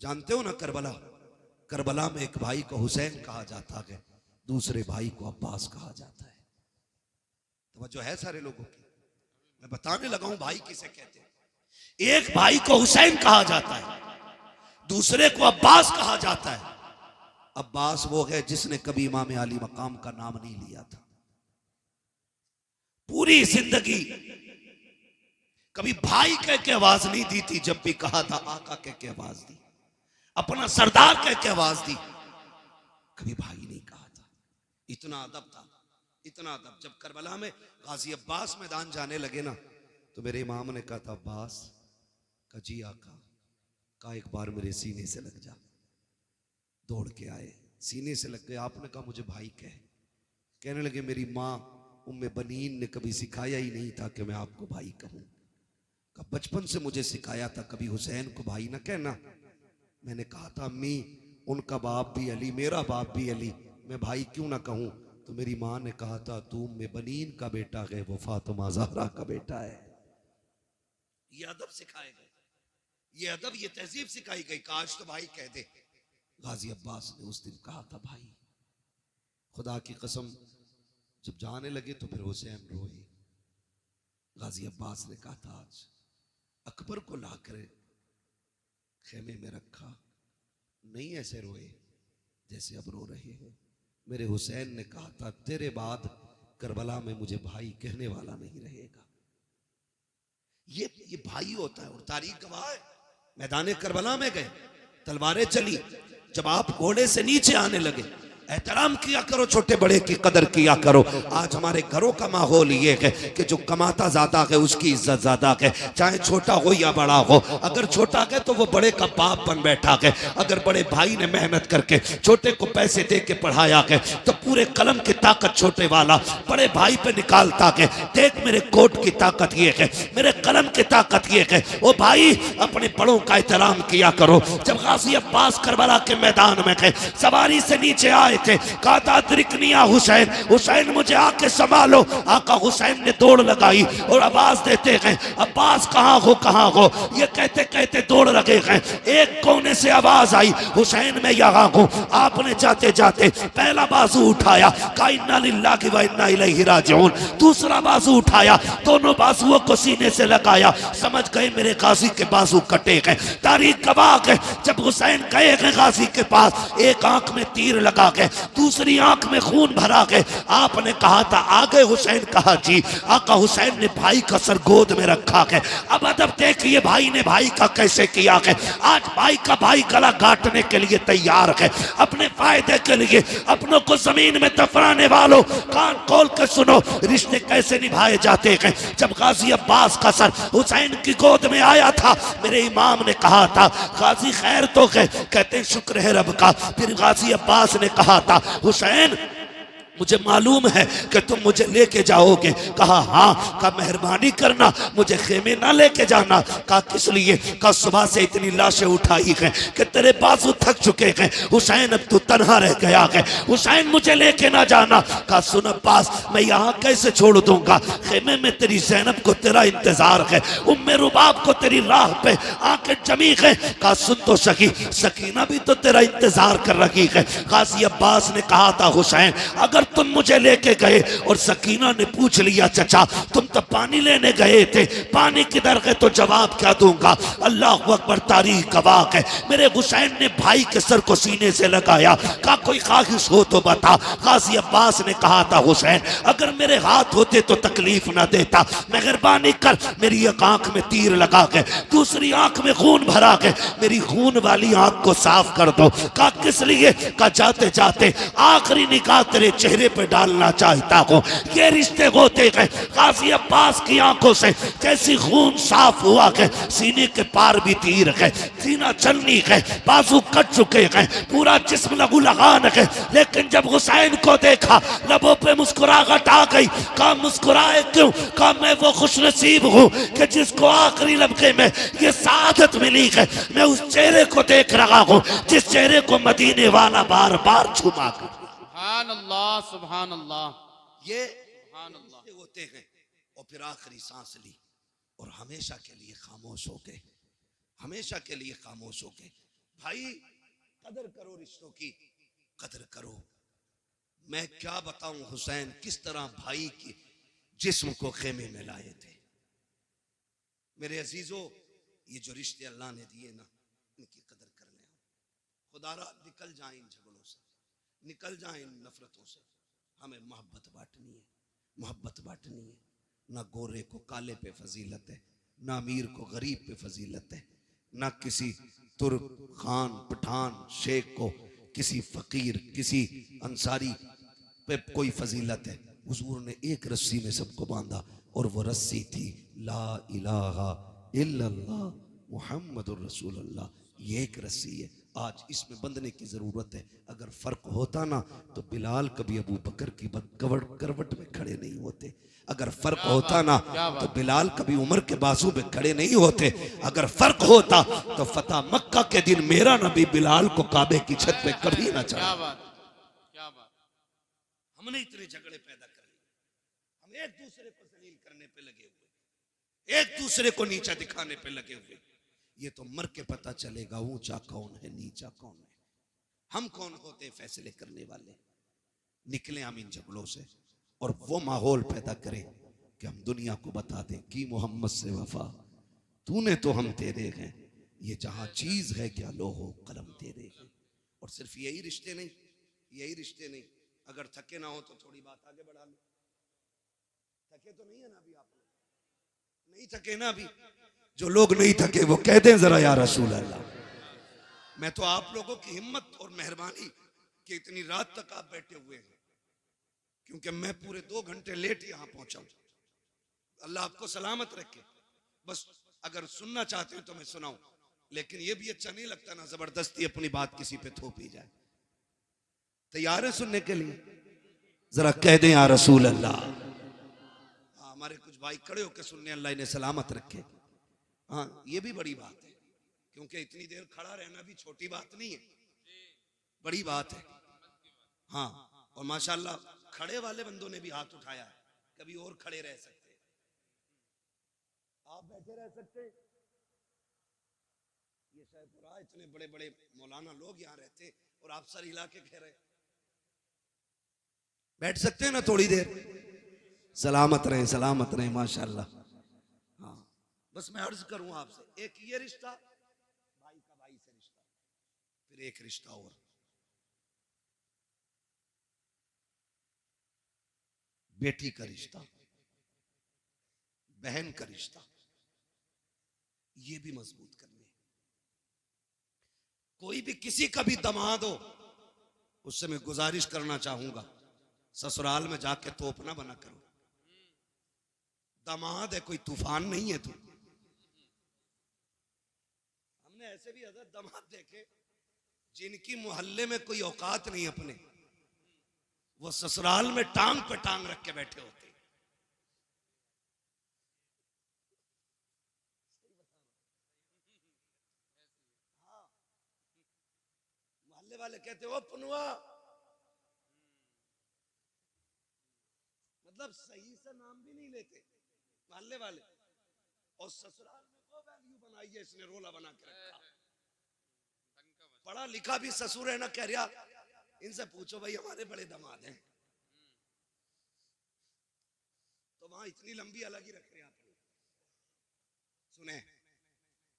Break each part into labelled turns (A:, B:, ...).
A: जानते हो ना करबला, करबला में एक भाई को हुसैन कहा जाता है, दूसरे भाई को अब्बास कहा जाता है। तो जो है सारे लोगों की, मैं बताने लगा हूं भाई किसे कहते हैं। एक भाई को हुसैन कहा जाता है, दूसरे को अब्बास कहा जाता है। अब्बास वो है जिसने कभी इमाम अली मकाम का नाम नहीं लिया था, पूरी जिंदगी कभी भाई कह के आवाज नहीं दी थी, जब भी कहा था आका कह के आवाज दी, अपना सरदार कह के आवाज दी, कभी भाई नहीं कहा था। इतना अदब था, इतना अदब। जब करबला में गाजी अब्बास मैदान जाने लगे ना, तो मेरे इमाम ने कहा था अब्बास का जी आका का एक बार मेरे सीने से लग जा। दौड़ के आए, सीने से लग गए। आपने कहा मुझे भाई कहने लगे मेरी माँ उम्मे बनीन ने कभी सिखाया ही नहीं था कि मैं आपको भाई कहूं। का बचपन से मुझे सिखाया था कभी हुसैन को भाई ना कहना। मैंने कहा था अम्मी उनका बाप भी अली, मेरा बाप भी अली, मैं भाई क्यों ना कहूं। तो मेरी माँ ने कहा था तू उम्मे बनीन का बेटा है, वो फातिमा ज़हरा का बेटा है। ये अदब सिखाए गए, ये अदब, ये तहजीब सिखाई गई। काश तो भाई कह दे। गाजी अब्बास ने उस दिन कहा था भाई। खुदा की कसम जब जाने लगे तो फिर हुसैन रोए। गाजी अब्बास ने कहा था आज अकबर को लाकर खेमे में रखा, नहीं ऐसे रोए जैसे अब रो रहे हैं। मेरे हुसैन ने कहा था तेरे बाद करबला में मुझे भाई कहने वाला नहीं रहेगा। ये भाई होता है। और तारीख गवाह है, मैदान करबला में गए, तलवारें चली, जब आप घोड़े से नीचे आने लगे, एहतराम किया करो, छोटे बड़े की कदर किया करो। आज हमारे घरों का माहौल ये है कि जो कमाता ज्यादा है उसकी इज्जत ज्यादा है, चाहे छोटा हो या बड़ा हो। अगर छोटा है तो वो बड़े का बाप बन बैठा है, अगर बड़े भाई ने मेहनत करके छोटे को पैसे दे के पढ़ाया है तो पूरे कलम की ताकत छोटे वाला बड़े भाई पे निकालता है। देख मेरे कोट की ताकत ये है, मेरे कलम की ताकत ये है। ओ भाई अपने बड़ों का एहतराम किया करो। जब गाजी अब्बास करबला के मैदान में गए, सवारी से नीचे आए थे, कहा था अदरिकनिया हुसैन, हुसैन मुझे आके संभालो। आका हुसैन ने दौड़ लगाई और आवाज देते गए अब्बास कहाँ हो कहाँ हो। ये कहते कहते दौड़ लगे गए। एक कोने से आवाज आई हुसैन मैं यहाँ हूँ। आपने जाते जाते पहला बाजू उठाया, कहा इन्ना लिल्लाहि व इन्ना इलैहि राजिऊन। दूसरा बाजू उठाया, दोनों बाजुओं को सीने से लगाया। समझ गए मेरे गाजी के बाजू कटे गए। तारीख गवाह है जब हुसैन गए गए गाजी के पास, एक आंख में तीर लगा के दूसरी आंख में खून भरा के आपने कहा था आगे हुसैन, कहा जी। आका हुसैन ने भाई का सर गोद में रखा है। अब अदब देखिए भाई ने भाई का कैसे किया है। आज भाई का भाई गला काटने के लिए तैयार है, अपने फायदे के लिए अपनों को जमीन में दफनाने वालों कान खोल के सुनो रिश्ते कैसे निभाए जाते हैं। जब गाजी अब्बास का सर हुसैन की गोद में आया था, मेरे इमाम ने कहा था गाजी खैर तो है, कहते शुक्र है रब का। फिर गाजी अब्बास ने कहा था हुसैन मुझे मालूम है कि तुम मुझे लेके जाओगे। कहा हाँ। कहा मेहरबानी करना मुझे खेमे ना लेके जाना। कहा किस लिए। कहा सुबह से इतनी लाशें उठाई हैं कि तेरे बाजू थक चुके हैं हुसैन, अब तू तन्हा रह गया है, हुसैन मुझे लेके ना जाना। कहा सुन अब्बास मैं यहाँ कैसे छोड़ दूंगा, खेमे में तेरी ज़ैनब को तेरा इंतजार है, उम्मे रुबाब को तेरी राह पे आके जमी है। कहा सुन तो सकी, सकीना भी तो तेरा इंतजार कर रही है। गाजी अब्बास ने कहा था हुसैन अगर तुम मुझे लेके गए और सकीना ने पूछ लिया चचा तुम तो पानी लेने गए थे, पानी किधर गए, तो जवाब क्या दूंगा। अल्लाह अकबर, तारीख गवाह है। मेरे हुसैन ने भाई के सर को सीने से लगाया, कहा कोई ख्वाहिश हो तो बता। गाजी अब्बास ने कहा था हुसैन अगर मेरे हाथ होते तो तकलीफ ना देता, मेहरबानी कर मेरी एक आंख में तीर लगा के दूसरी आंख में खून भरा के मेरी खून वाली आंख को साफ कर दो। कहा किस लिए। कहा जाते जाते आखिरी निगाह तेरे चेहरे पे डालना चाहता हूँ। ये रिश्ते होते गए। गाजी अब्बास की आंखों से जैसी खून साफ हुआ है, सीने के पार भी तीर है, सीना चलनी है, बाजू कट चुके हैं, पूरा जिस्म लहू लगान है। लेकिन जब हुसैन को देखा लबों पे मुस्कुराहट आ गई। कहा मुस्कुराए क्यों। कहा मैं वो खुशनसीब हूँ कि जिसको आखिरी लम्हे में ये सादत मिली है। मैं उस चेहरे को देख रहा हूँ जिस चेहरे को मदीने वाला बार बार छुमा कर।
B: सुभान अल्लाह, सुभान अल्लाह।
A: ये
B: सुभान अल्लाह।
A: होते हैं। और फिर आखिरी सांस ली और हमेशा के लिए खामोश हो गए, हमेशा के लिए खामोश हो गए। भाई कदर करो, रिश्तों की कदर करो। मैं क्या बताऊं हुसैन किस तरह भाई की जिस्म को खेमे में लाए थे। मेरे अजीजों, ये जो रिश्ते अल्लाह ने दिए ना, इनकी कदर कर लें। खुदारा निकल जाए इन झगड़ों से, निकल जाए इन नफरतों से। हमें मोहब्बत बांटनी है, मोहब्बत बांटनी है। ना गोरे को काले पे फजीलत है, ना अमीर को गरीब पे फजीलत है, ना किसी तुर्क खान पठान शेख को किसी फकीर किसी अंसारी पे कोई फजीलत है। हुजूर ने एक रस्सी में सबको बांधा और वो रस्सी थी ला इलाहा इल्लल्लाह मुहम्मदुर रसूलुल्लाह। ये एक रस्सी है, आज इसमें बंधने की जरूरत है। अगर फर्क होता ना तो बिलाल कभी अबू बकर की करवट में खड़े नहीं होते। अगर फर्क होता ना तो बिलाल कभी उमर के बाजू में खड़े नहीं होते। अगर फर्क होता तो फतह मक्का के दिन मेरा नबी बिलाल को काबे की छत पे कभी ना चढ़ा।
B: क्या बात, क्या बात।
A: हमने इतने झगड़े पैदा कर लिए, हम एक दूसरे को जलील करने पे लगे हुए, एक दूसरे को नीचा दिखाने पे लगे हुए। ये तो मर के पता चलेगा ऊंचा कौन है नीचा कौन है। हम कौन होते हैं फैसले करने वाले। निकले हम इन झगड़ों से और वो माहौल पैदा करें कि हम दुनिया को बता दें कि मोहम्मद से वफा तूने तो हम तेरे हैं, ये जहां चीज है क्या लोहो कलम तेरे हैं। और सिर्फ यही रिश्ते नहीं, यही रिश्ते नहीं, अगर थके ना हो तो थोड़ी बात आगे बढ़ा लो। थके तो नहीं है ना अभी आप लोग, नहीं थके ना अभी। जो लोग नहीं थके वो कह दें जरा या रसूल अल्लाह। मैं तो आप लोगों की हिम्मत और मेहरबानी कि इतनी रात तक आप बैठे हुए हैं, क्योंकि मैं पूरे 2 घंटे लेट यहां पहुंचा हूं। अल्लाह आपको सलामत रखे। बस अगर सुनना चाहते हो तो मैं सुनाऊं, लेकिन यह भी अच्छा नहीं लगता ना जबरदस्ती अपनी बात किसी पे थोपी जाए। तैयार है सुनने के लिए? जरा कह दें या रसूल अल्लाह। हमारे कुछ भाई खड़े होकर सुनने, अल्लाह इन्हें सलामत रखे। हाँ, ये भी बड़ी बात है, क्योंकि इतनी देर खड़ा रहना भी छोटी बात नहीं है, बड़ी बात है। हाँ, और माशाल्लाह खड़े वाले बंदों ने भी हाथ उठाया है, कभी और खड़े रह सकते, आप बैठे रह सकते। ये शायपुरा इतने बड़े बड़े मौलाना लोग यहाँ रहते और आप सर हिला के कह रहे बैठ सकते हैं ना थोड़ी देर। सलामत रहे, सलामत रहे माशाल्लाह। हाँ, बस मैं अर्ज करूं आपसे, एक ये रिश्ता भाई का भाई से रिश्ता, फिर एक रिश्ता और बेटी का रिश्ता, बहन का रिश्ता, ये भी मजबूत करने। कोई भी किसी का भी दामाद हो, उससे मैं गुजारिश करना चाहूंगा, ससुराल में जाके तोप ना बना करो। दामाद है, कोई तूफान नहीं है तू। हमने ऐसे भी हज़रत दामाद देखे जिनकी मोहल्ले में कोई औकात नहीं अपने, वो ससुराल में टांग पे टांग रख के बैठे होते। हाँ, मोहल्ले वाले कहते ओ पुनवा, मतलब सही से नाम भी नहीं लेते मोहल्ले वाले, और ससुराल में वो वैल्यू बनाई है इसने, रोला बना के रखा। पढ़ा लिखा भी ससुर है ना, कह रहा इनसे पूछो भाई हमारे बड़े दामाद हैं, तो वहां इतनी लंबी अलग ही रख रहे हैं आप लोग। सुने,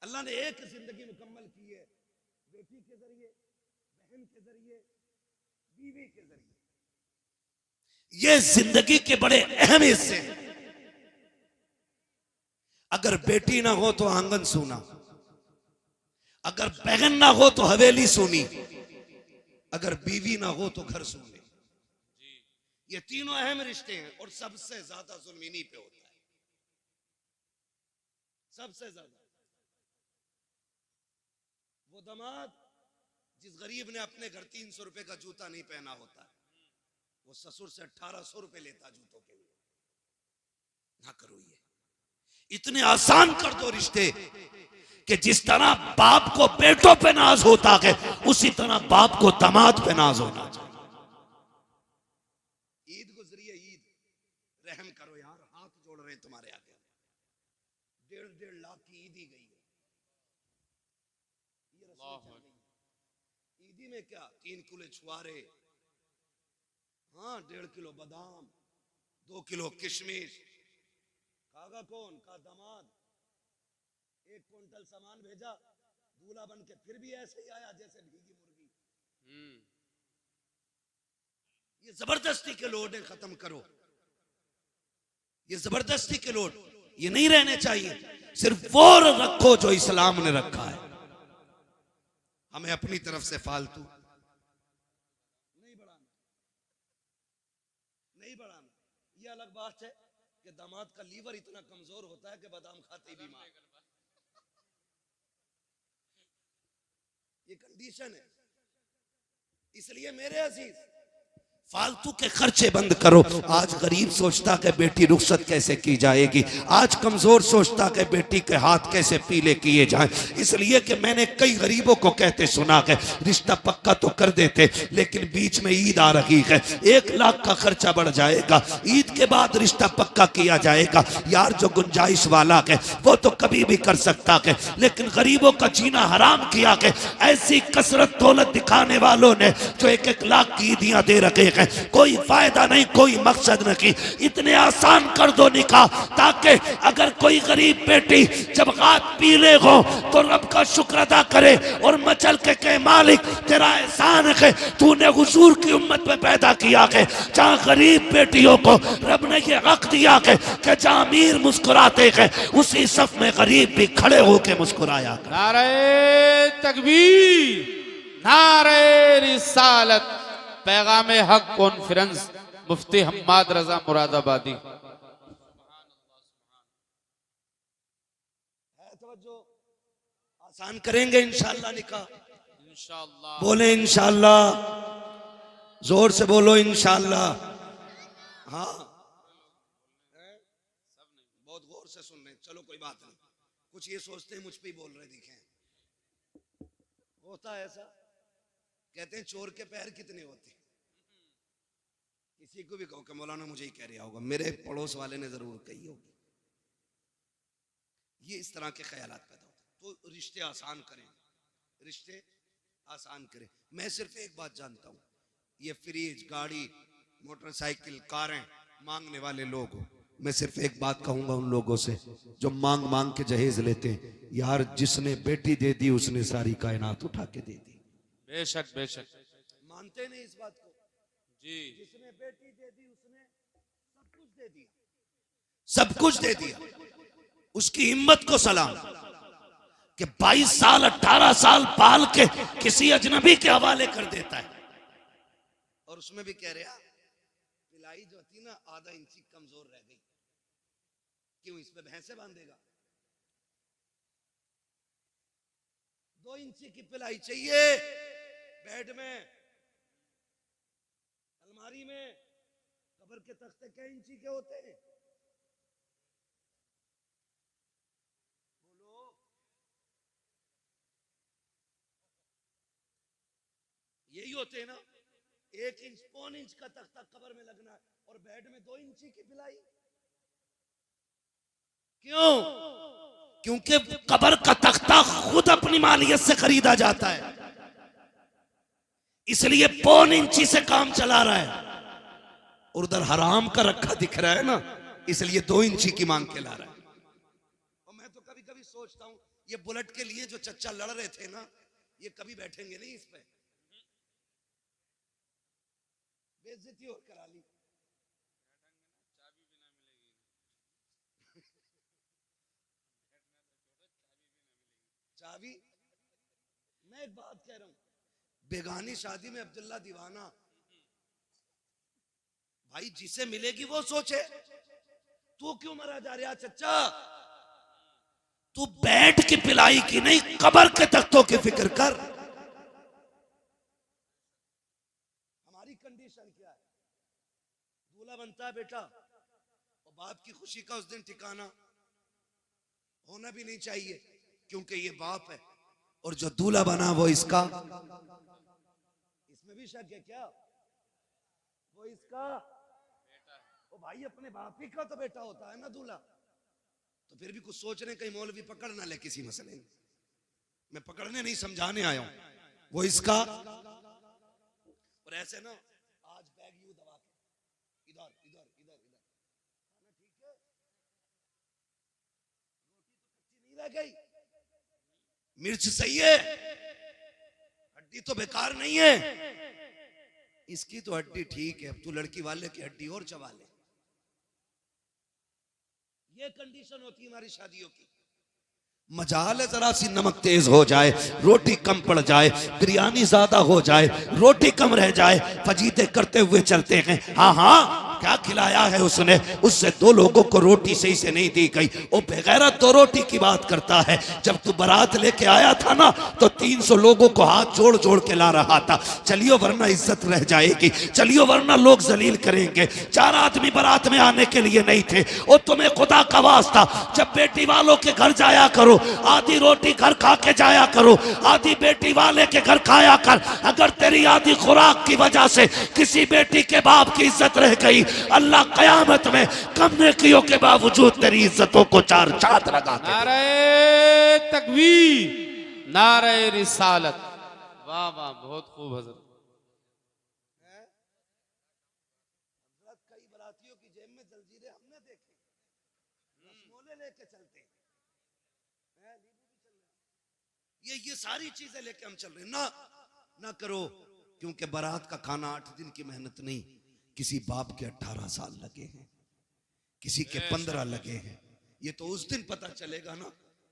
A: अल्लाह ने एक जिंदगी मुकम्मल की है, बेटी के जरिए, बहन के जरिए, बीवी के जरिए। ये जिंदगी के बड़े अहम हिस्से हैं। अगर बेटी ना हो तो आंगन सूना, अगर बहन ना हो तो हवेली सूनी, अगर बीवी ना हो तो घर सूने। ये तीनों अहम रिश्ते हैं और सबसे ज्यादा जुल्म इन्हीं पे होता है, सबसे ज्यादा। वो दामाद जिस गरीब ने अपने घर 300 रुपए का जूता नहीं पहना होता, वो ससुर से 1800 रुपए लेता जूतों के लिए। ना करो ये, इतने आसान कर दो रिश्ते कि जिस तरह बाप को बेटों पे नाज होता है, उसी तरह बाप को दामाद पे नाज होना चाहिए। ईद गुजरी है, ईद, रहम करो यार, हाथ जोड़ रहे हैं तुम्हारे आगे। 1.5 लाख की ईद ही गई है। ये रसूल चल गई है। ईदी में क्या 3 किलो छुआरे, हाँ 1.5 किलो बादाम, 2 किलो किशमिश। खागा कौन? का दामाद। 1 क्विंटल सामान भेजा, दूल्हा बन के फिर भी ऐसे ही आया जैसे भीगी मुर्गी। ये जबरदस्ती के लोड है, खत्म करो। ये जबरदस्ती के लोड ये नहीं रहने चाहिए। सिर्फ वो रखो जो इस्लाम ने रखा है। हमें अपनी तरफ से फालतू नहीं बढ़ाना, नहीं बढ़ाना। ये अलग बात है कि दामाद का लीवर इतना कमजोर होता है कि बादाम खाते ही बीमार। ये कंडीशन है। इसलिए मेरे अजीज फालतू के खर्चे बंद करो। आज गरीब सोचता कि बेटी रुखसत कैसे की जाएगी, आज कमजोर सोचता कि बेटी के हाथ कैसे पीले किए जाएं। इसलिए कि मैंने कई गरीबों को कहते सुना कि रिश्ता पक्का तो कर देते, लेकिन बीच में ईद आ रही है, 1 लाख का खर्चा बढ़ जाएगा, ईद के बाद रिश्ता पक्का किया जाएगा। यार जो गुंजाइश वाला है वो तो कभी भी कर सकता है, लेकिन गरीबों का जीना हराम किया है ऐसी कसरत दौलत दिखाने वालों ने जो 1-1 लाख की ईदियां दे रखे हैं। कोई फायदा नहीं, कोई मकसद नहीं। इतने आसान कर दो निकाह, ताकि अगर कोई गरीब बेटी जब हाथ पीले हो तो रब का शुक्र अदा करे और मचल के कहे मालिक तेरा एहसान है, तूने हुजूर की उम्मत में पैदा किया है जहां गरीब बेटियों को रब ने ये हक दिया है कि जहां अमीर मुस्कुराते हैं उसी सफ में गरीब भी खड़े होकर मुस्कुराया।
B: नारे तकबीर, नारे रिसालत। पैगाम हक कॉन्फ्रेंस, मुफ्ती हम्माद रजा मुरादाबादी।
A: आसान करेंगे इंशाअल्लाह निकाह,
B: इंशाअल्लाह।
A: बोले इंशाअल्लाह, जोर से बोलो इंशाअल्लाह। हाँ बहुत गौर से सुन रहे, चलो कोई बात नहीं। कुछ ये सोचते हैं मुझ पे ही बोल रहे दिखे, होता है ऐसा। कहते हैं चोर के पैर कितने होते हैं। किसी को भी कहो कि मौलाना मुझे ही कह रहा होगा, मेरे पड़ोस वाले ने जरूर कही होगी। ये इस तरह के ख्यालात पैदा होते। तो रिश्ते आसान करें, रिश्ते आसान करें। मैं सिर्फ एक बात जानता हूं, ये फ्रिज, गाड़ी, मोटरसाइकिल, कारें मांगने वाले लोग हो, मैं सिर्फ एक बात कहूंगा उन लोगों से जो मांग मांग के जहेज लेते हैं, यार जिसने बेटी दे दी उसने सारी कायनात उठा के दे दी।
B: बेशक बेशक,
A: मानते नहीं इस बात को
B: जी।
A: जिसने बेटी दे दी उसने सब कुछ दे दिया, सब कुछ दे दिया। उसकी हिम्मत को सलाम कि 22 साल 18 साल पाल के किसी अजनबी के हवाले कर देता है। और उसमें भी कह रहा पिलाई जो थी ना आधा इंची कमजोर रह गई, क्यों इस पे भैंसे बांधेगा? 2 इंची की पिलाई चाहिए बेड में, अलमारी में। कब्र के तख्ते क्या इंची के होते हैं? बोलो। यही होते हैं ना, 1 इंच, 1.25 इंच का तख्ता कब्र में लगना है और बेड में 2 इंची की पिलाई। क्यों? क्योंकि कब्र का तख्ता खुद अपनी मालियत से खरीदा जाता है, इसलिए 1.25 इंची से काम चला रहा है। और उधर हराम का रखा दिख रहा है ना, इसलिए 2 इंची की मांग के ला रहा है। और मैं तो कभी कभी सोचता हूं ये बुलेट के लिए जो चच्चा लड़ रहे थे ना, ये कभी बैठेंगे नहीं इस पे, बेइज्जती और करा ली। चाबी, मैं एक बात कह रहा हूं, बेगानी शादी में अब्दुल्ला दीवाना, भाई जिसे मिलेगी वो सोचे, तू क्यों मरा जा रहा चच्चा? तू बेड की पिलाई की नहीं, कब्र के तख्तों की फिक्र कर। हमारी कंडीशन क्या है? दूल्हा बनता है बेटा, और बाप की खुशी का उस दिन ठिकाना होना भी नहीं चाहिए, क्योंकि ये बाप है। और जो दूल्हा बना वो इसका, इसमें भी शक है क्या? वो इसका ओ भाई, अपने बाप ही का तो बेटा होता है ना दूल्हा। तो फिर भी कुछ सोच रहे, कहीं मौलवी पकड़ ना ले किसी मसले में। मैं पकड़ने नहीं समझाने आया हूं। वो इसका और ऐसे ना आज बैग यूं दबा के इधर इधर इधर इधर, खाना ठीक है, रोटी तो कच्ची नहीं रह गई, मिर्च सही है, हड्डी तो बेकार नहीं है, इसकी तो हड्डी ठीक है, अब तू लड़की वाले की हड्डी और चबा ले। ये कंडीशन होती है हमारी शादियों की। मजाल है जरा सी नमक तेज हो जाए, रोटी कम पड़ जाए, बिरयानी ज्यादा हो जाए, रोटी कम रह जाए, फजीते करते हुए चलते हैं। हाँ हाँ क्या खिलाया है उसने, उससे दो लोगों को रोटी सही से नहीं दी गई, वो बेगैरत दो रोटी की बात करता है। जब तू बारात लेके आया था ना तो 300 लोगों को हाथ जोड़ जोड़ के ला रहा था, चलियो वरना इज्जत रह जाएगी, चलियो वरना लोग जलील करेंगे। 4 आदमी बारात में आने के लिए नहीं थे। वो तुम्हें खुदा का वास्ता जब बेटी वालों के घर जाया करो, आधी रोटी घर खा के जाया करो, आधी बेटी वाले के घर खाया कर। अगर तेरी आधी खुराक की वजह से किसी बेटी के बाप की इज्जत रह गई, अल्लाह कयामत में कम नेकियों के बावजूद तेरी इज्जतों को 4 चांद लगा के।
B: नारे तकबीर, नारे रिसालत। वाह वाह, बहुत खूब हजरत।
A: कई बरातियों की जेब में जंजीरें हमने देखी, रसमोले लेके चलते हैं, ये सारी चीजें लेके हम चल रहे हैं। ना करो, क्योंकि बारात का खाना 8 दिन की मेहनत नहीं, किसी बाप के 18 साल लगे हैं, किसी के 15 लगे हैं। ये तो उस दिन पता चलेगा ना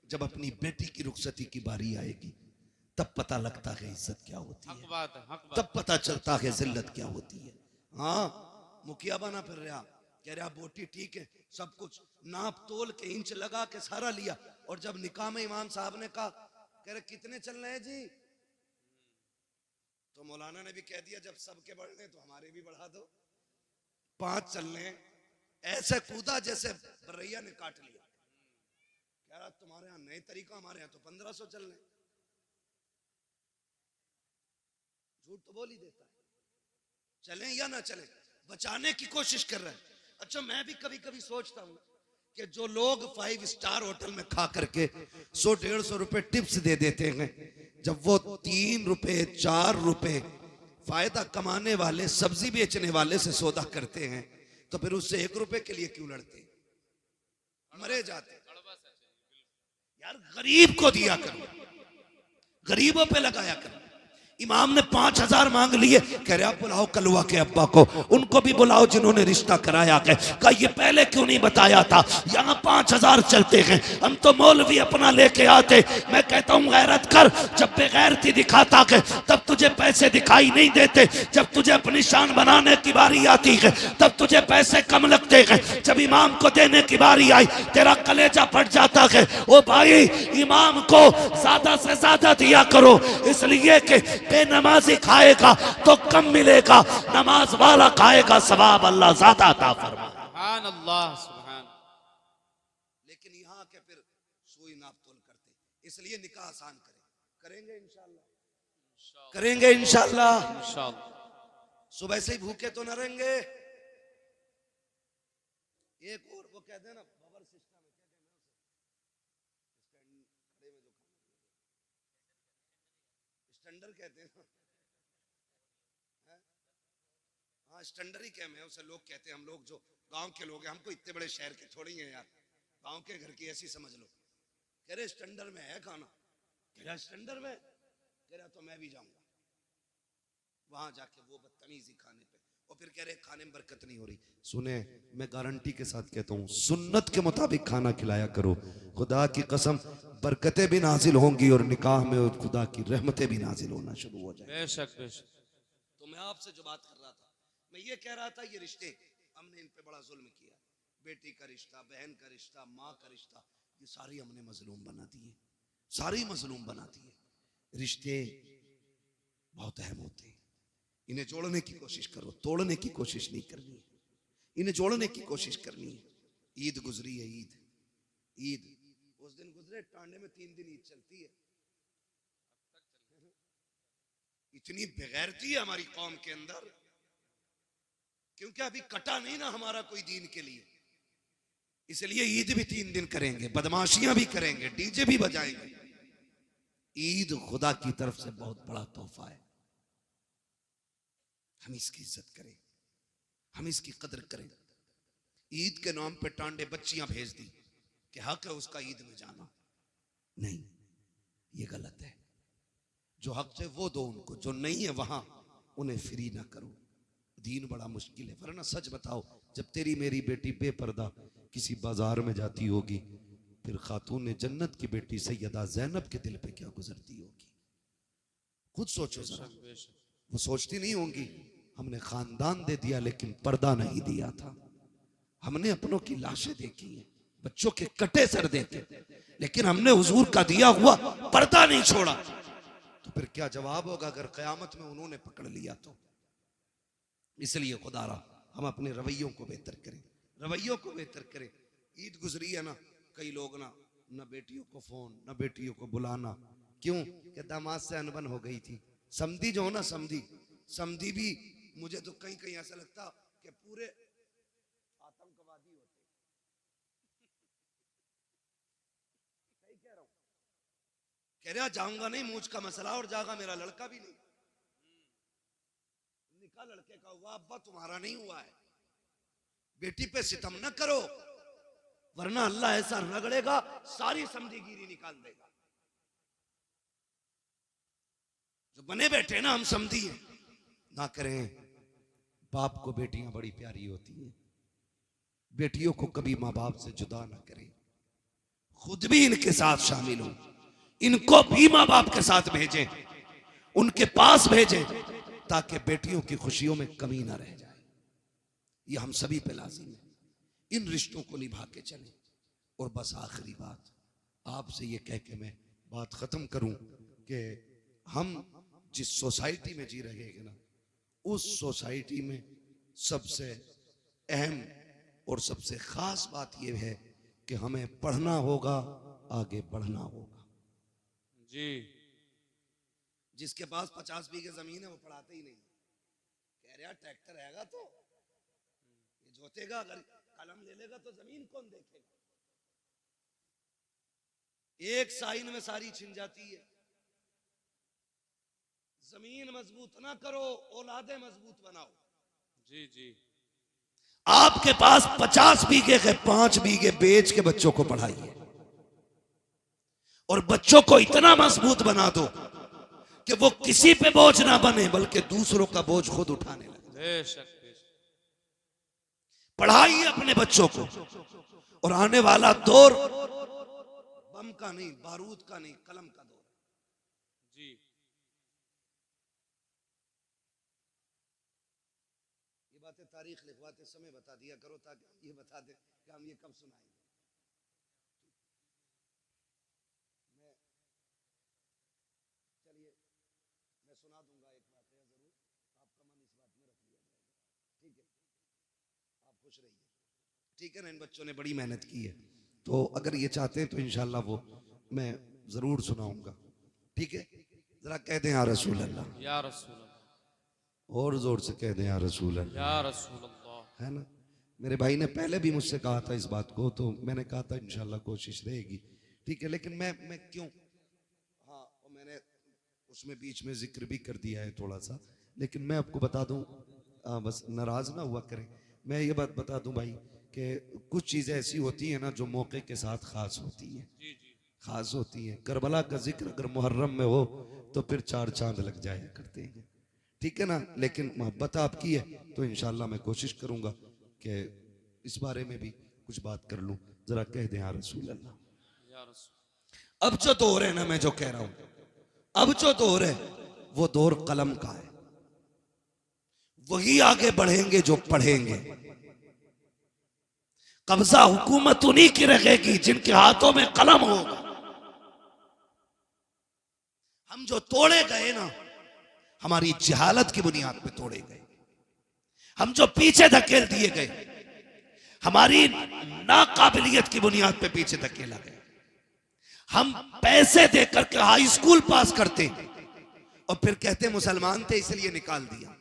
A: जब अपनी बेटी की रुखसती की बारी आएगी, तब पता लगता है इज्जत क्या होती है,
B: हक बात है, हक बात।
A: तब पता चलता है जिल्लत क्या होती है। हाँ मुखिया बना फिर रहा, कह रहा बोटी ठीक है, सब कुछ नाप तोल के इंच लगा के सारा लिया, और जब निकाह में इमाम साहब ने कहा, कह रहे कितने चल रहे हैं जी, तो मौलाना ने भी कह दिया जब सबके बढ़ रहे तो हमारे भी बढ़ा दो, 5 चल रहे हैं। ऐसे कूदा जैसे बरैया ने काट लिया। कह रहा तुम्हारे यहाँ नए तरीका, हमारे यहाँ तो 1500 चल रहे हैं। झूठ तो बोल ही देता है, चले या ना चले, बचाने की कोशिश कर रहा है। अच्छा मैं भी कभी कभी सोचता हूँ कि जो लोग 5 स्टार होटल में खा करके 100-150 रुपए टिप्स दे देते हैं, जब वो 3 रुपए 4 रुपए फायदा कमाने वाले सब्जी बेचने वाले से सौदा करते हैं, तो फिर उससे 1 रुपए के लिए क्यों लड़ते, मरे जाते। यार गरीब को दिया करो, गरीबों पे लगाया करो। इमाम ने 5000 मांग लिए, कह रहे आप बुलाओ कलवा के अब्बा को, उनको भी बुलाओ जिन्होंने रिश्ता कराया है। कहा ये पहले क्यों नहीं बताया था, यहाँ 5000 चलते हैं, हम तो मौलवी अपना लेके आते। मैं कहता हूँ गैरत कर, जब बेगैरती दिखाता है तब तुझे पैसे दिखाई नहीं देते, जब तुझे अपनी शान बनाने की बारी आती है तब तुझे पैसे कम लगते हैं, जब इमाम को देने की बारी आई तेरा कलेजा फट जाता है। ओ भाई इमाम को ज्यादा से ज्यादा दिया करो, इसलिए कि बेनमाजी खाएगा तो कम मिलेगा, नमाज वाला खाएगा सवाब अल्लाह ज्यादा अता फरमाए।
B: सुभान अल्लाह, सुभान।
A: लेकिन यहाँ के फिर सुई नाप तोल करते, इसलिए निकाह आसान करेंगे इंशाल्लाह, करेंगे इंशाल्लाह। सुबह से ही भूखे तो न रहेंगे। एक और वो कहते हैं ना बबर सिस्टम है, स्टैंडर्ड कहते हैं ना, हाँ स्टैंडर्ड ही कहते हैं उसे, लोग कहते हैं। हम लोग जो गांव के लोग हैं, हमको इतने बड़े शहर के थोड़ी हैं यार, गांव के घर की ऐसी समझ लो। कह रहे स्टैंडर्ड में है खाना, कह रहा स्टैंडर्ड में, कह रहा तो मैं भी जाऊंगा वहां जाके वो बदतमीजी खाने पे, और फिर कह रहे खाने में बरकत नहीं हो रही। सुने मैं गारंटी के साथ कहता हूँ, सुन्नत के मुताबिक खाना खिलाया करो, खुदा की कसम बरकतें भी नाजिल होंगी और निकाह में खुदा की रहमतें भी नाजिल होना शुरू हो जाए।
B: बेशक बेशक।
A: तो मैं आपसे जो बात कर रहा था, मैं ये कह रहा था ये रिश्ते हमने इन पे बड़ा जुल्म किया, बेटी का रिश्ता, बहन का रिश्ता, माँ का रिश्ता, ये सारी हमने मजलूम बना दिए, सारी मजलूम बना दिए। रिश्ते बहुत अहम होते हैं, इन्हें जोड़ने की कोशिश करो, तोड़ने की कोशिश नहीं करनी है, इन्हें जोड़ने की कोशिश करनी है। ईद गुजरी है, ईद उस दिन गुजरे, टांडे में 3 दिन ईद चलती है। इतनी बेगैरती है हमारी कौम के अंदर, क्योंकि अभी कटा नहीं ना हमारा कोई दीन के लिए, इसलिए ईद भी 3 दिन करेंगे, बदमाशियां भी करेंगे, डीजे भी बजाएंगे। ईद खुदा की तरफ से बहुत बड़ा तोहफा है। हम इसकी इज्जत करें, हम इसकी कदर करें। ईद के नाम पे टांडे बच्चियां भेज दी कि हक है उसका ईद में जाना, नहीं, ये गलत है। जो हक है वो दो उनको, जो नहीं है वहां उन्हें फ्री ना करो। दीन बड़ा मुश्किल है। वरना सच बताओ, जब तेरी मेरी बेटी बेपर्दा किसी बाजार में जाती होगी, फिर खातून जन्नत की बेटी सैयदा ज़ैनब के दिल पे क्या गुजरती होगी? खुद सोचो जरा। वो सोचती नहीं होंगी हमने खानदान दे दिया लेकिन पर्दा नहीं दिया था, हमने अपनों की लाशें देखी हैं, बच्चों के कटे सर देखे, लेकिन हमने हुजूर का दिया हुआ पर्दा नहीं छोड़ा। तो फिर क्या जवाब होगा अगर कयामत में उन्होंने पकड़ लिया तो? इसलिए खुदारा हम अपने रवैयों को बेहतर करें, रवैयों को बेहतर करें। ईद गुजरी है ना, कई लोग ना बेटियों को फोन, ना बेटियों को बुलाना। क्यों? कि दामाद से अनबन हो गई थी। समधी जो हो ना, समधी भी मुझे तो कहीं कहीं ऐसा लगता कि पूरे आतंकवादी होते। सही कह रहा हूं? कह रहा जाऊंगा नहीं, मूछ का मसला, और जागा मेरा लड़का भी नहीं। निकाह लड़के का हुआ, अब्बा तुम्हारा नहीं हुआ है। बेटी पे सितम न करो, वरना अल्लाह ऐसा रगड़ेगा सारी समझीगिरी निकाल देगा। जो बने बैठे ना हम समझी हैं, ना करें। बाप को बेटियां बड़ी प्यारी होती हैं, बेटियों को कभी माँ बाप से जुदा ना करें। खुद भी इनके साथ शामिल हो, इनको भी माँ बाप के साथ भेजें, उनके पास भेजें, ताकि बेटियों की खुशियों में कमी ना रह जाए। ये हम सभी पे लाजिम है। इन रिश्तों को निभा के चलें। और बस आखिरी बात आपसे ये कह के मैं बात खत्म करूं कि हम जिस सोसाइटी में जी रहे हैं ना, उस सोसाइटी में सबसे अहम और सबसे खास बात यह है कि हमें पढ़ना होगा, आगे बढ़ना होगा।
B: जी।
A: जिसके पास 50 बीघे जमीन है वो पढ़ाते ही नहीं। कह रहा ट्रैक्टर रहेगा तो ये जोतेगा, अगर कलम ले लेगा तो जमीन कौन देखेगा? एक साइन में सारी छिन जाती है। जमीन मजबूत ना करो, औलादे मजबूत बनाओ।
B: जी जी।
A: आपके पास 50 बीघे के 5 बीघे बेच के बच्चों को पढ़ाइए, और बच्चों को इतना मजबूत बना दो कि वो किसी पे बोझ ना बने, बल्कि दूसरों का बोझ खुद उठाने लगे।
B: बेशक बेशक।
A: पढ़ाइए अपने बच्चों को, और आने वाला दौर बम का नहीं, बारूद का नहीं, कलम का दौर है।
B: जी।
A: ये बातें तारीख लिखवाते समय बता दिया करो, ताकि ये बता दे कि हम ये कब सुनाएंगे। चलिए मैं सुना दूंगा एक वाकया, जरूर आपका मन इस बात में रख लिया जाएगा। ठीक है, आप खुश रहिए। ठीक है ना? इन बच्चों ने बड़ी मेहनत की है, तो अगर ये चाहते हैं तो इंशाल्लाह वो मैं जरूर सुनाऊंगा। ठीक है, जरा कह दें या रसूल अल्लाह,
B: या रसूल अल्लाह,
A: और जोर से कह दें या रसूल अल्लाह,
B: या रसूल अल्लाह।
A: है ना? मेरे भाई ने पहले भी मुझसे कहा था इस बात को, तो मैंने कहा था इंशाल्लाह कोशिश रहेगी। ठीक है, लेकिन मैं क्यों, हाँ, और मैंने उसमें बीच में जिक्र भी कर दिया है थोड़ा सा, लेकिन मैं आपको बता दूं, बस नाराज ना हुआ करें, मैं ये बात बता दूं भाई कि कुछ चीज़ें ऐसी होती हैं ना जो मौके के साथ खास होती हैं,
B: जी जी।
A: खास होती हैं। करबला का जिक्र अगर मुहर्रम में हो तो फिर 4 चांद लग जाया करते हैं। ठीक है ना? लेकिन मोहब्बत आपकी है तो इंशाल्लाह मैं कोशिश करूंगा कि इस बारे में भी कुछ बात कर लूं। जरा कह दें या रसूल अल्लाह।
B: या रसूल।
A: अब जो दौर है ना, मैं जो कह रहा हूं, अब जो दौर है वो दौर कलम का है। वही आगे बढ़ेंगे जो पढ़ेंगे। कब्जा हुकूमत उन्हीं की रहेगी जिनके हाथों में कलम होगा। हम जो तोड़े गए ना, हमारी जहालत की बुनियाद पे तोड़े गए। हम जो पीछे धकेल दिए गए, हमारी नाकाबिलियत की बुनियाद पे पीछे धकेला गया। हम पैसे देकर के हाई स्कूल पास करते और फिर कहते मुसलमान थे इसलिए निकाल दिया।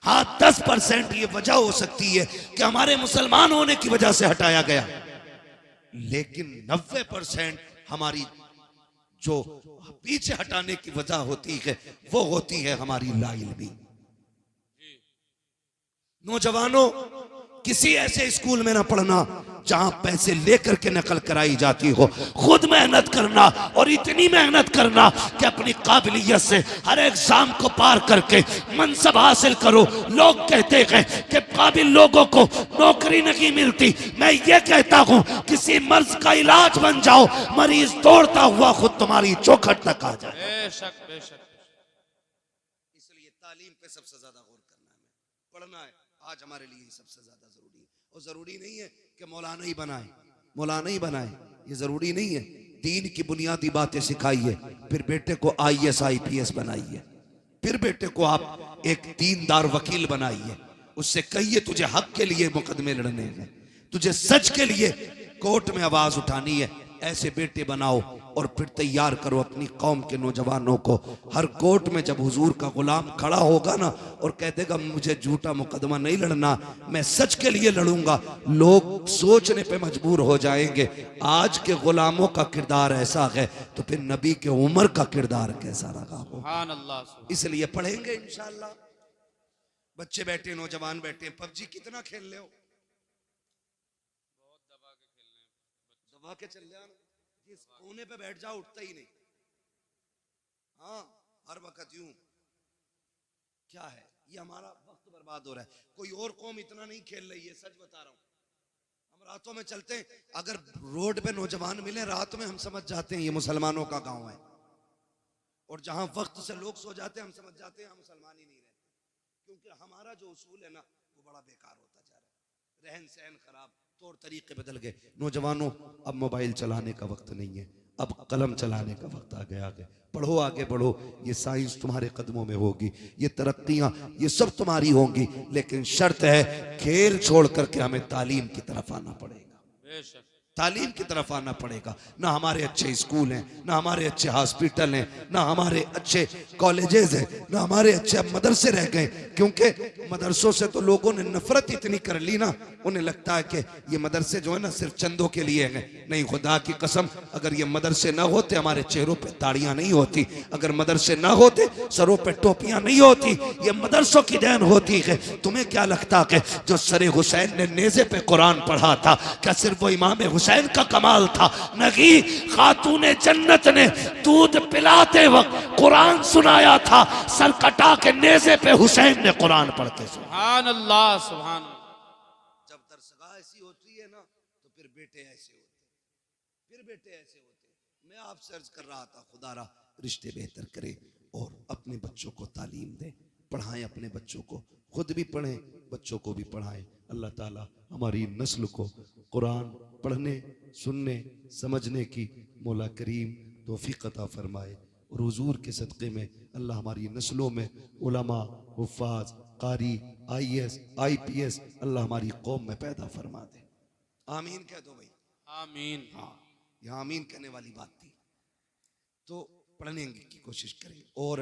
A: हाँ, 10% ये वजह हो सकती है कि हमारे मुसलमान होने की वजह से हटाया गया, लेकिन 90% हमारी जो पीछे हटाने की वजह होती है वो होती है हमारी लाइल्मी। नौजवानों, किसी ऐसे स्कूल में ना पढ़ना जहां पैसे लेकर के नकल कराई जाती हो। खुद मेहनत करना, और इतनी मेहनत करना कि अपनी काबिलियत से हर एग्जाम को पार करके मनसब हासिल करो। लोग कहते हैं कि काबिल लोगों को नौकरी नहीं मिलती, मैं ये कहता हूं किसी मर्ज का इलाज बन जाओ, मरीज दौड़ता हुआ खुद तुम्हारी चौखट तक आ जाए।
B: बेशक बेशक।
A: इसलिए तालीम पे सबसे ज्यादा गौर करना है, पढ़ना है। आज हमारे लिए सबसे ज्यादा जरूरी है। और जरूरी नहीं है कि मौलाना ही बनाए, मौलाना ही बनाए, ये जरूरी नहीं है। दीन की बुनियादी बातें सिखाइए, फिर बेटे को IAS IPS बनाइए, फिर बेटे को आप एक दीनदार वकील बनाइए। उससे कहिए तुझे हक के लिए मुकदमे लड़ने हैं, तुझे सच के लिए कोर्ट में आवाज उठानी है। ऐसे बेटे बनाओ और फिर तैयार करो अपनी कौम के नौजवानों को। हर कोर्ट में जब हुजूर का गुलाम खड़ा होगा ना और कह देगा मुझे झूठा मुकदमा नहीं लड़ना, मैं सच के लिए लड़ूंगा, लोग सोचने पे मजबूर हो जाएंगे आज के गुलामों का किरदार ऐसा है तो फिर नबी के उमर का किरदार कैसा रहा हो।
B: सुभान अल्लाह, सुभान।
A: इसलिए पढ़ेंगे इंशाअल्लाह। बच्चे बैठे, नौजवान बैठे, PUBG कितना खेल ले हो, दबा के चल जाना, जिस कोने पे बैठ जाओ उठता ही नहीं। हाँ, हर वक्त यूं। क्या है ये, हमारा वक्त बर्बाद हो रहा है। कोई और कौम इतना नहीं खेल रही है, सच बता रहा हूं। हम रातों में चलते हैं, अगर रोड पे नौजवान मिले रात में, हम समझ जाते हैं ये मुसलमानों का गांव है। और जहां वक्त से लोग सो जाते हैं, हम समझ जाते हैं हम मुसलमान ही नहीं रहते, क्योंकि हमारा जो उसूल है ना वो बड़ा बेकार होता जा रहा है। रहन सहन खराब, तौर तरीके बदल गए। नौजवानों, अब मोबाइल चलाने का वक्त नहीं है, अब कलम चलाने का वक्त आ गया है। पढ़ो, आगे बढ़ो, ये साइंस तुम्हारे कदमों में होगी, ये तरक्कियां ये सब तुम्हारी होंगी, लेकिन शर्त है खेल छोड़ करके हमें तालीम की तरफ आना पड़ेगा।
B: बेशक।
A: तालीम की तरफ आना पड़ेगा। ना हमारे अच्छे स्कूल हैं, ना हमारे अच्छे हॉस्पिटल हैं, ना हमारे अच्छे कॉलेजेस हैं, ना हमारे अच्छे मदरसे रह गए। क्योंकि मदरसों से तो लोगों ने नफरत इतनी कर ली ना, उन्हें लगता है कि ये मदरसे जो है ना सिर्फ चंदों के लिए हैं। नहीं, खुदा की कसम, अगर ये मदरसे ना होते हमारे चेहरों पे ताड़ियां नहीं होती, अगर मदरसे ना होते सरों पे टोपियां नहीं होती, ये मदरसों की देन होती है। तुम्हें क्या लगता है जो सरे हुसैन ने नेज़े पे कुरान पढ़ा था, क्या सिर्फ वो इमाम हुसैन का कमाल था? नहीं, खातूने जन्नत ने दूध पिलाते वक्त कुरान सुनाया था, सर कटा के नेज़े पे हुसैन ने कुरान पढ़ते सुना।
B: सुभान अल्लाह, सुभान।
A: जब दरसगाह ऐसी होती है ना तो फिर बेटे ऐसे होते, फिर बेटे ऐसे होते। मैं आपसे अर्ज कर रहा था, खुदारा रिश्ते बेहतर करें और अपने बच्चों को तालीम दें, पढ़ाएं अपने बच्चों को, खुद भी पढ़ें, बच्चों को भी पढ़ाएं। अल्लाह ताला हमारी नस्ल को कुरान पढ़ने, सुनने, समझने की मौला करीम तौफीक अता फरमाए। और हुजूर के सदक़े में अल्लाह हमारी नस्लों में उलमा, हुफ़ाज़, कारी, IAS IPS अल्लाह हमारी कौम में पैदा फरमा दे। आमीन कह दो भाई।
B: आमीन।
A: हाँ, यह आमीन कहने वाली बात थी। तो पढ़ने की कोशिश करें। और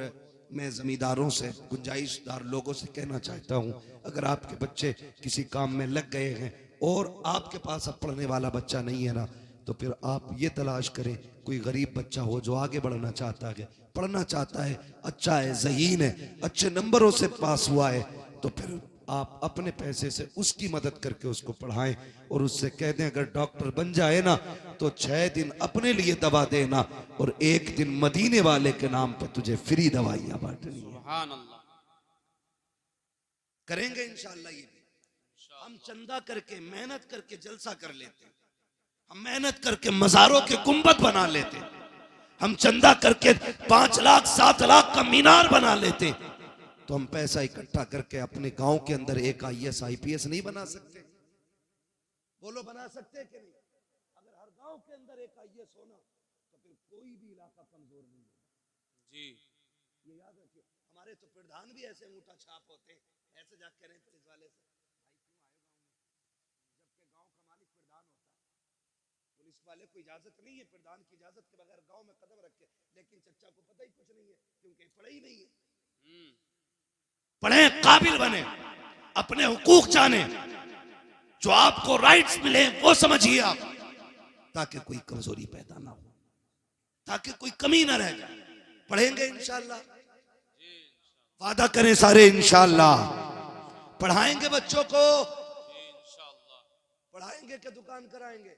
A: मैं जमींदारों से, गुंजाइशदार लोगों से कहना चाहता हूँ, अगर आपके बच्चे किसी काम में लग गए हैं और आपके पास अब पढ़ने वाला बच्चा नहीं है ना, तो फिर आप ये तलाश करें कोई गरीब बच्चा हो जो आगे बढ़ना चाहता है, पढ़ना चाहता है, अच्छा है, ज़हीन है, अच्छे नंबरों से पास हुआ है, तो फिर आप अपने पैसे से उसकी मदद करके उसको पढ़ाएं और उससे कह दें अगर डॉक्टर बन जाए ना तो 6 दिन अपने लिए दवा देना और 1 दिन मदीने वाले के नाम पे तुझे फ्री दवाइयां बांटनी है।
B: सुभान अल्लाह।
A: करेंगे इंशाअल्लाह। ये भी हम चंदा करके, मेहनत करके जलसा कर लेते हैं, हम मेहनत करके मज़ारों के गुंबद बना लेते हैं, हम चंदा करके 5 लाख 7 लाख का मीनार बना लेते हैं। तो हम पैसा इकट्ठा करके अपने गांव के अंदर एक IAS IPS नहीं बना सकते? बोलो, बना सकते कि नहीं? अगर हर गांव के अंदर एक IAS हो ना तो फिर कोई भी इलाका कमजोर नहीं होगा।
B: जी,
A: ये याद रखिए। हमारे तो प्रधान भी ऐसे अंगूठा छाप होते हैं, ऐसे जा कह रहे पुलिस वाले से, भाई क्यों आए गांव में? जबकि गांव का मालिक प्रधान होता है। पुलिस वाले को इजाजत नहीं है प्रधान की इजाजत के बगैर गांव में कदम रखे, लेकिन चच्चा को पता ही कुछ नहीं है क्योंकि पढ़ा ही नहीं है। पढ़े, काबिल बने, अपने हुकूक जाने, जो आपको राइट्स मिले वो समझिए आप, ताकि कोई कमजोरी पैदा ना हो, ताकि कोई कमी ना रह जाए। पढ़ेंगे इंशाअल्लाह, वादा करें सारे इंशाअल्लाह। पढ़ाएंगे बच्चों को,
B: इंशाअल्लाह।
A: पढ़ाएंगे कि दुकान कराएंगे?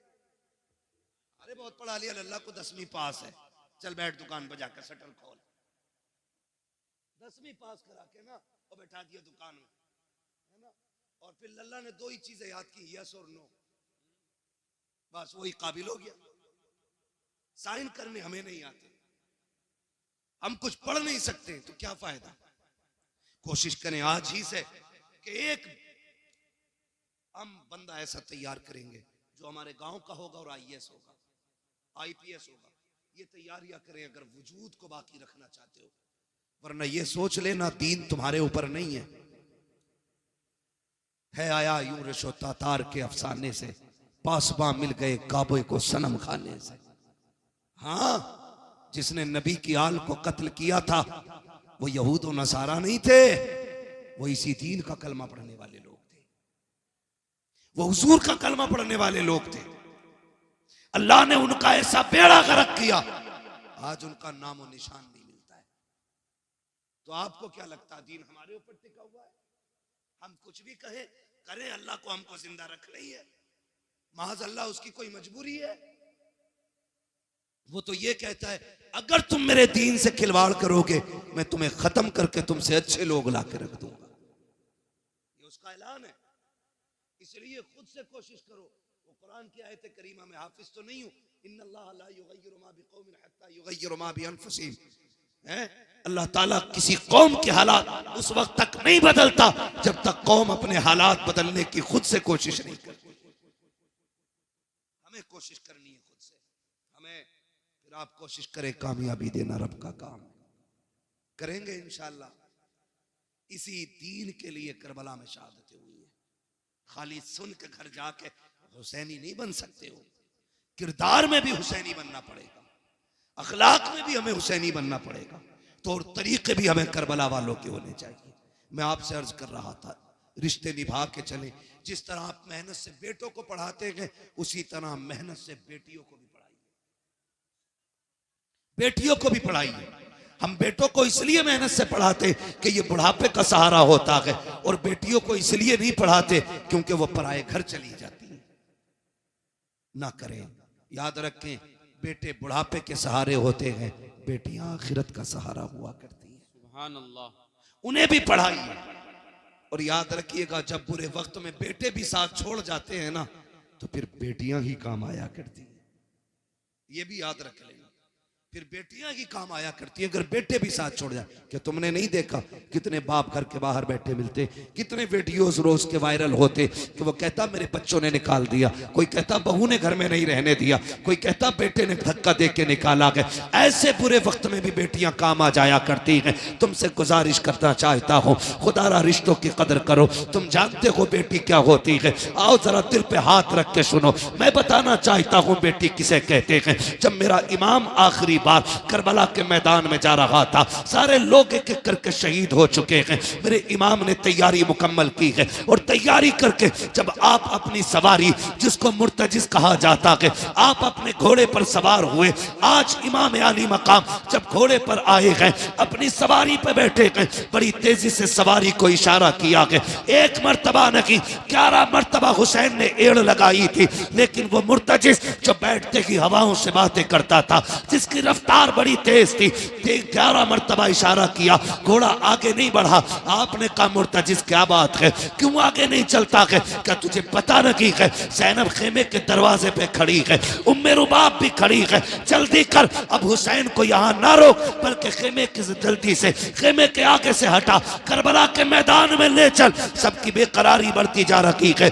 A: अरे बहुत पढ़ा लिया, अल्लाह को 10वीं पास है, चल बैठ दुकान पर जाकर शटर खोल। 10वीं पास करा के ना और बैठा दिया दुकान में, है ना। और फिर लल्ला ने 2 ही चीजें याद की, यस और नो, बस वही काबिल हो गया। साइन करने हमें नहीं आते, हम कुछ पढ़ नहीं सकते, तो क्या फायदा। कोशिश करें आज ही से कि एक हम बंदा ऐसा तैयार करेंगे जो हमारे गांव का होगा और आईएएस होगा, आईपीएस होगा। ये तैयारियां करें अगर वजूद को बाकी रखना चाहते हो, वरना ये सोच लेना दीन तुम्हारे ऊपर नहीं है आया यूं रिशो तातार के अफसाने से, पासबा मिल गए काबे को सनम खाने से। हाँ, जिसने नबी की आल को कत्ल किया था वो यहूद और नसारा नहीं थे, वो इसी दीन का कलमा पढ़ने वाले लोग थे, वो हुजूर का कलमा पढ़ने वाले लोग थे। अल्लाह ने उनका ऐसा बेड़ा गर्क किया, आज उनका नामो निशान नहीं मिलता है। तो आपको क्या लगता है दीन हमारे ऊपर टिका हुआ है? हम कुछ भी कहें करें, अल्लाह को हमको जिंदा रखना ही है, महज अल्लाह उसकी कोई मजबूरी है? वो तो ये कहता है अगर तुम मेरे दीन से खिलवाड़ करोगे मैं तुम्हें खत्म करके तुमसे अच्छे लोग ला के रख दूंगा, ये उसका ऐलान है। इसलिए खुद से कोशिश करो। वो कुरान की आयत करीमा में हाफिज तो नहीं हूं, इन्नल्लाह ला युगय्यिरु मा बिकौमिन हत्ता युगय्यिरु मा बिअनफुसिहिम, है अल्लाह ताला किसी कौम के हालात उस वक्त तक नहीं बदलता जब तक कौम अपने हालात बदलने की खुद से कोशिश नहीं करती। हमें कोशिश करनी है खुद से, हमें फिर आप कोशिश करें, कामयाबी देना रब का काम करेंगे इंशाअल्लाह। इसी दीन के लिए करबला में शहादतें हुई है। खाली सुन के घर जाके हुसैनी नहीं बन सकते हो, किरदार में भी हुसैनी बनना पड़ेगा, अखलाक में भी हमें हुसैनी बनना पड़ेगा, तौर तरीके भी हमें करबला वालों के होने चाहिए। मैं आपसे अर्ज कर रहा था रिश्ते निभा के चले, जिस तरह आप मेहनत से बेटों को पढ़ाते गए उसी तरह मेहनत से बेटियों को भी पढ़ाइए, बेटियों को भी पढ़ाइए। हम बेटों को इसलिए मेहनत से पढ़ाते कि ये बुढ़ापे का सहारा होता है, और बेटियों को इसलिए नहीं पढ़ाते क्योंकि वो पराए घर चली जाती है। ना करें, याद रखें बेटे बुढ़ापे के सहारे होते हैं, बेटियां आखिरत का सहारा हुआ करती हैं।
B: सुभान अल्लाह।
A: उन्हें भी पढ़ाइए, और याद रखिएगा जब बुरे वक्त में बेटे भी साथ छोड़ जाते हैं ना तो फिर बेटियां ही काम आया करती हैं, ये भी याद रख लेना, फिर बेटियां ही काम आया करती है अगर बेटे भी साथ छोड़ जाए। क्या तुमने नहीं देखा कितने बाप घर के बाहर बैठे मिलते, कितने वीडियोस रोज के वायरल होते कि वो कहता मेरे बच्चों ने निकाल दिया, कोई कहता बहू ने घर में नहीं रहने दिया, कोई कहता बेटे ने धक्का दे के निकाला गया। ऐसे बुरे वक्त में भी बेटियां काम आ जाया करती हैं। तुमसे गुजारिश करना चाहता हूँ, खुदारा रिश्तों की कदर करो। तुम जानते हो बेटी क्या होती है, आओ जरा दिल पे हाथ रख के सुनो, मैं बताना चाहता हूँ बेटी किसे कहते हैं। जब मेरा इमाम आखिरी बार करबला के मैदान में जा रहा था, सारे लोग एक एक करके शहीद हो चुके हैं, मेरे इमाम ने तैयारी मुकम्मल की है, और तैयारी करके जब आप अपनी सवारी जिसको मुर्तजिज कहा जाता है, आप अपने घोड़े पर सवार हुए। आज इमाम आली मकाम जब घोड़े पर आए हैं, अपनी सवारी पर बैठे हैं, बड़ी तेजी से सवारी को इशारा किया है। एक मर्तबा नहीं 11 मर्तबा हुसैन ने एड़ लगाई थी, लेकिन वो मुर्तजिज जो बैठते ही हवाओं से बातें करता था, जिसकी रफ्तार बड़ी तेज थी, 11 मर्तबा इशारा किया, घोड़ा आगे नहीं बढ़ा। आपने कहा मुर्तजिज क्या बात है, क्यों आगे नहीं चलता है? क्या तुझे पता नहीं है ज़ैनब खेमे के दरवाजे पे खड़ी है, उम्मे रुबाब भी खड़ी है, जल्दी कर, अब हुसैन को यहाँ ना रोक बल्कि खेमे की जल्दी से खेमे के आगे से हटा, करबला के मैदान में ले चल। सबकी बेकरारी बढ़ती जा रही है,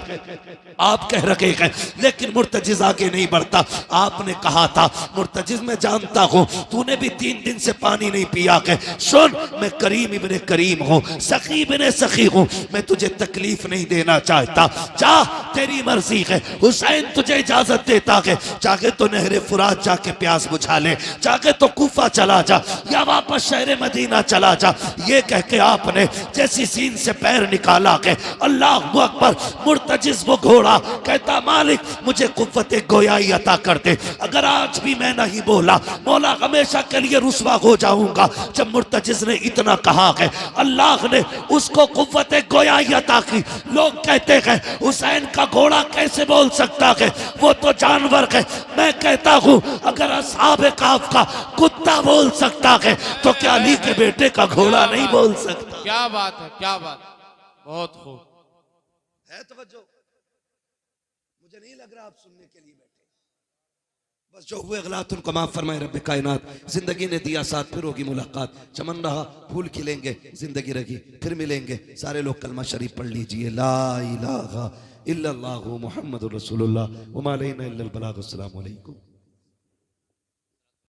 A: आप कह रहे हैं लेकिन मुर्तजिज आगे नहीं बढ़ता। आपने कहा था मुर्तजिज मैं जानता हूं तूने भी 3 दिन से पानी नहीं पिया है, सुन मैं करीम इब्ने करीम हूं, सखी इब्ने सखी हूं, मैं तुझे तकलीफ नहीं देना चाहता, जा तेरी मर्जी है। हुसैन तुझे इजाजत देता है, चाहे तो नहरे फुरात जाके प्यास बुझा ले, चाहे तो कूफा चला जा या वापस शहर मदीना चला जा। ये कह के आपने जैसी सीन से पैर निकाला है, अल्लाह अकबर, मुर्तजिज वो घोड़ा कहता मालिक मुझे कुव्वत गोयाई अता कर दे। अगर आज भी मैं नहीं बोला, मौला मौला हमेशा के लिए रुसवा हो जाऊंगा। जब मुर्तजिज ने इतना कहा है, अल्लाह ने उसको कुव्वत गोयाई अता की। लोग कहते हैं हुसैन का घोड़ा कैसे बोल सकता है, वो तो जानवर है। मैं कहता हूं अगर असहाब काफ का कुत्ता बोल सकता है तो क्या अली के बेटे का घोड़ा नहीं बोल सकता?
B: क्या बात है, क्या बात, बहुत खूब
A: है तवज्जो। मुझे नहीं लग रहा आप सुनने के लिए बैठे। बस जो हुए गलत उनको माफ फरमाए रब्बे कायनात। जिंदगी ने दिया साथ, फिर होगी मुलाकात। चमन रहा फूल खिलेंगे, जिंदगी रही फिर मिलेंगे। सारे लोग कलमा शरीफ पढ़ लीजिए, ला इलाहा इल्लल्लाहु मुहम्मदुर रसूलुल्लाह व मा अलैना इल्लल बलाग। अस्सलामु अलैकुम।